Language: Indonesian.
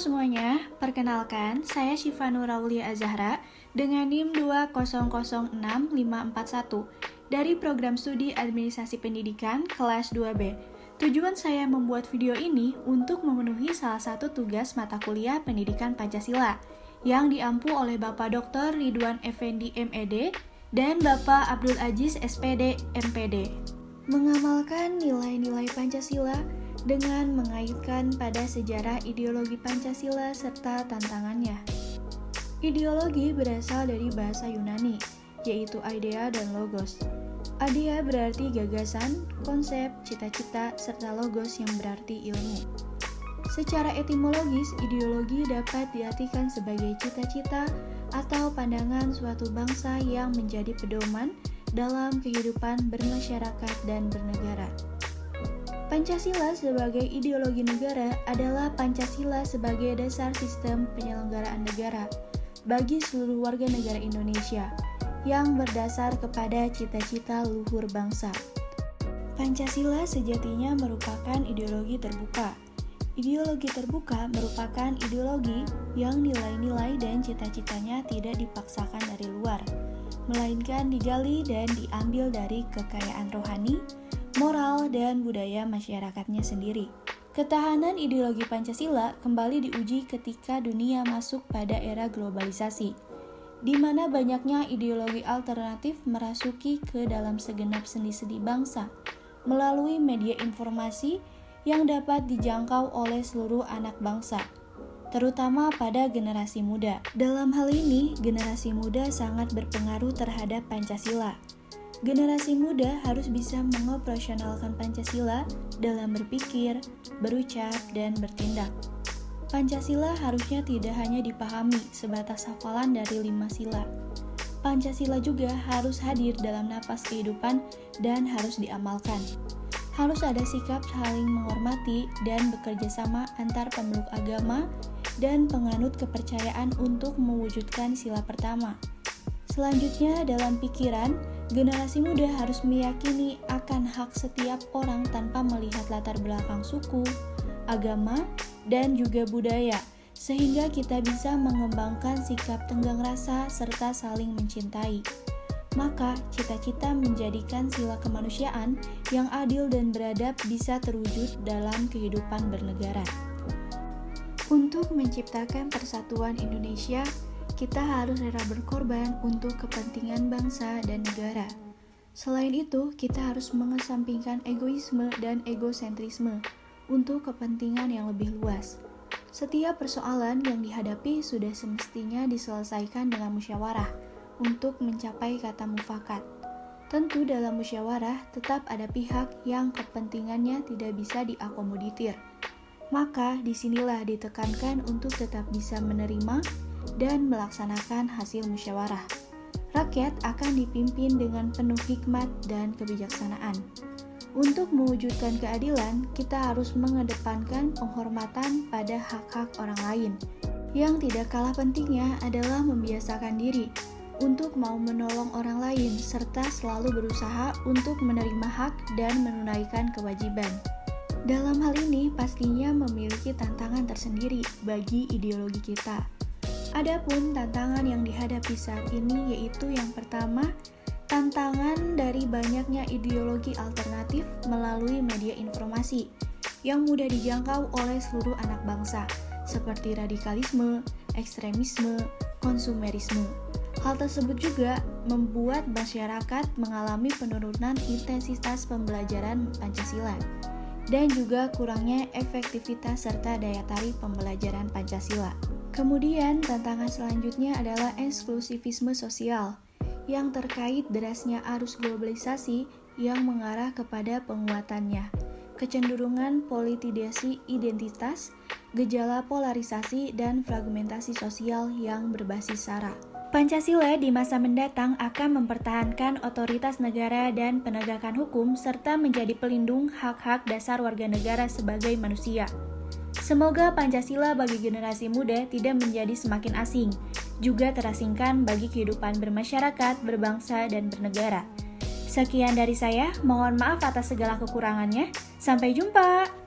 semuanya, perkenalkan saya Syifa Nuraulia Azahra dengan NIM 2006541 dari Program Studi Administrasi Pendidikan kelas 2B. Tujuan saya membuat video ini untuk memenuhi salah satu tugas mata kuliah Pendidikan Pancasila yang diampu oleh Bapak Dr. Ridwan Effendi MED dan Bapak Abdul Aziz SPD MPD. Mengamalkan nilai-nilai Pancasila dengan mengaitkan pada sejarah ideologi Pancasila serta tantangannya. Ideologi berasal dari bahasa Yunani, yaitu idea dan logos. Idea berarti gagasan, konsep, cita-cita, serta logos yang berarti ilmu. Secara etimologis, ideologi dapat diartikan sebagai cita-cita atau pandangan suatu bangsa yang menjadi pedoman dalam kehidupan bermasyarakat dan bernegara. Pancasila sebagai ideologi negara adalah Pancasila sebagai dasar sistem penyelenggaraan negara bagi seluruh warga negara Indonesia yang berdasar kepada cita-cita luhur bangsa. Pancasila sejatinya merupakan ideologi terbuka. Ideologi terbuka merupakan ideologi yang nilai-nilai dan cita-citanya tidak dipaksakan dari luar, melainkan digali dan diambil dari kekayaan rohani, moral, dan budaya masyarakatnya sendiri. Ketahanan ideologi Pancasila kembali diuji ketika dunia masuk pada era globalisasi, di mana banyaknya ideologi alternatif merasuki ke dalam segenap sendi-sendi bangsa melalui media informasi yang dapat dijangkau oleh seluruh anak bangsa, terutama pada generasi muda. Dalam hal ini, generasi muda sangat berpengaruh terhadap Pancasila. Generasi muda harus bisa mengoperasionalkan Pancasila dalam berpikir, berucap, dan bertindak. Pancasila harusnya tidak hanya dipahami sebatas hafalan dari 5 sila. Pancasila juga harus hadir dalam napas kehidupan dan harus diamalkan. Harus ada sikap saling menghormati dan bekerja sama antar pemeluk agama dan penganut kepercayaan untuk mewujudkan sila pertama. Selanjutnya, dalam pikiran, generasi muda harus meyakini akan hak setiap orang tanpa melihat latar belakang suku, agama, dan juga budaya, sehingga kita bisa mengembangkan sikap tenggang rasa serta saling mencintai. Maka, cita-cita menjadikan sila kemanusiaan yang adil dan beradab bisa terwujud dalam kehidupan bernegara. Untuk menciptakan persatuan Indonesia, kita harus rela berkorban untuk kepentingan bangsa dan negara. Selain itu, kita harus mengesampingkan egoisme dan egosentrisme untuk kepentingan yang lebih luas. Setiap persoalan yang dihadapi sudah semestinya diselesaikan dengan musyawarah untuk mencapai kata mufakat. Tentu dalam musyawarah tetap ada pihak yang kepentingannya tidak bisa diakomodir. Maka disinilah ditekankan untuk tetap bisa menerima dan melaksanakan hasil musyawarah. Rakyat akan dipimpin dengan penuh hikmat dan kebijaksanaan. Untuk mewujudkan keadilan, kita harus mengedepankan penghormatan pada hak-hak orang lain. Yang tidak kalah pentingnya adalah membiasakan diri untuk mau menolong orang lain serta selalu berusaha untuk menerima hak dan menunaikan kewajiban. Dalam hal ini pastinya memiliki tantangan tersendiri bagi ideologi kita. Adapun tantangan yang dihadapi saat ini yaitu yang pertama, tantangan dari banyaknya ideologi alternatif melalui media informasi yang mudah dijangkau oleh seluruh anak bangsa, seperti radikalisme, ekstremisme, konsumerisme. Hal tersebut juga membuat masyarakat mengalami penurunan intensitas pembelajaran Pancasila dan juga kurangnya efektivitas serta daya tarik pembelajaran Pancasila. Kemudian, tantangan selanjutnya adalah eksklusivisme sosial yang terkait derasnya arus globalisasi yang mengarah kepada penguatannya, kecenderungan politisasi identitas, gejala polarisasi, dan fragmentasi sosial yang berbasis SARA. Pancasila di masa mendatang akan mempertahankan otoritas negara dan penegakan hukum serta menjadi pelindung hak-hak dasar warga negara sebagai manusia. Semoga Pancasila bagi generasi muda tidak menjadi semakin asing, juga terasingkan bagi kehidupan bermasyarakat, berbangsa, dan bernegara. Sekian dari saya, mohon maaf atas segala kekurangannya. Sampai jumpa!